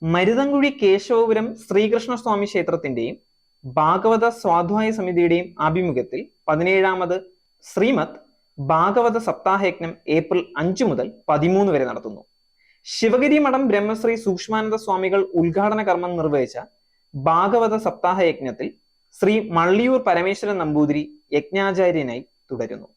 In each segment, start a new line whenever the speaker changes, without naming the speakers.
മരുതൻകുഴി കേശവപുരം ശ്രീകൃഷ്ണസ്വാമി ക്ഷേത്രത്തിന്റെയും ഭാഗവത സ്വാധ്യായ സമിതിയുടെയും ആഭിമുഖ്യത്തിൽ 17ാമത് ശ്രീമദ് ഭാഗവത സപ്താഹയജ്ഞം ഏപ്രിൽ 5 മുതൽ 13 വരെ നടത്തുന്നു. ശിവഗിരി മഠം ബ്രഹ്മശ്രീ സൂക്ഷ്മാനന്ദ സ്വാമികൾ ഉദ്ഘാടന കർമ്മം നിർവഹിച്ച ഭാഗവത സപ്താഹയജ്ഞത്തിൽ ശ്രീ മള്ളിയൂർ പരമേശ്വരൻ നമ്പൂതിരി യജ്ഞാചാര്യനായി തുടരുന്നു.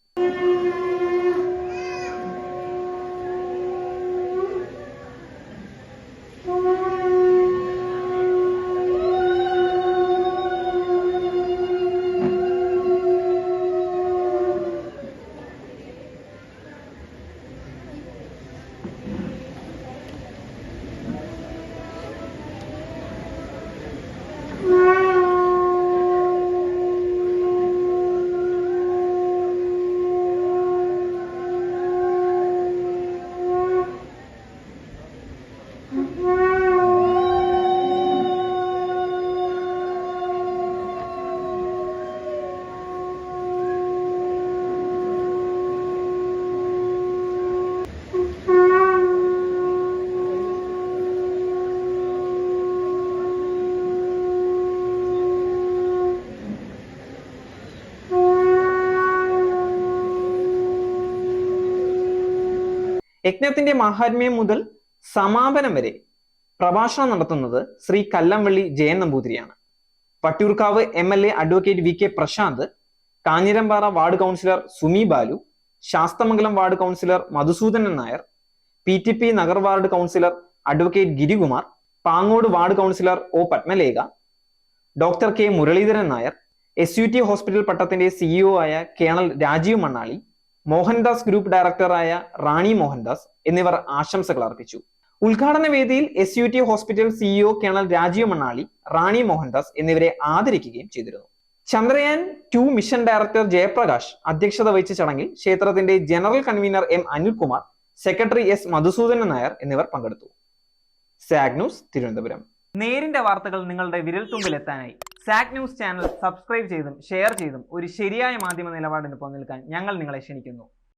യജ്ഞത്തിന്റെ മാഹാത്മ്യം മുതൽ സമാപനം വരെ പ്രഭാഷണം നടത്തുന്നത് ശ്രീ കല്ലംവള്ളി ജയൻ നമ്പൂതിരിയാണ്. Vattiyoorkavu MLA advocate VK Prasanth, Kanjirampara ward councillor Sumi Balu, Sasthamangalam ward councillor Madhusoodanan Nair, PTP Nagar ward councillor advocate Girikumar, Pangode ward councillor O Padmalekha, doctor K Muraleedharan Nair, SUT hospital പട്ടത്തിന്റെ CEO ആയ കേണൽ രാജീവ് മണ്ണാളി, മോഹൻദാസ് ഗ്രൂപ്പ് ഡയറക്ടറായ റാണി മോഹൻദാസ് എന്നിവർ ആശംസകൾ അർപ്പിച്ചു. ഉദ്ഘാടന വേദിയിൽ SUT hospital CEO colonel Rajeev Mannali, Rani Mohandas എന്നിവരെ ആദരിക്കുകയും ചെയ്തിരുന്നു. ചന്ദ്രയാൻ 2 മിഷൻ ഡയറക്ടർ ജയപ്രകാശ് അധ്യക്ഷത വഹിച്ച ചടങ്ങിൽ ക്ഷേത്രത്തിന്റെ general convener M Anilkumar, secretary S Madhusoodanan Nair എന്നിവർ പങ്കെടുത്തു. സാഗ് ന്യൂസ്, തിരുവനന്തപുരം. നേരിന്റെ വാർത്തകൾ നിങ്ങളുടെ വിരൽത്തുമ്പിൽ എത്താനായി സാഗ് ന്യൂസ് ചാനൽ സബ്സ്ക്രൈബ് ചെയ്തും ഷെയർ ചെയ്തും ഒരു ശരിയായ മാധ്യമ നിലപാടിന് നിൽക്കാൻ ഞങ്ങൾ നിങ്ങളെ ക്ഷണിക്കുന്നു.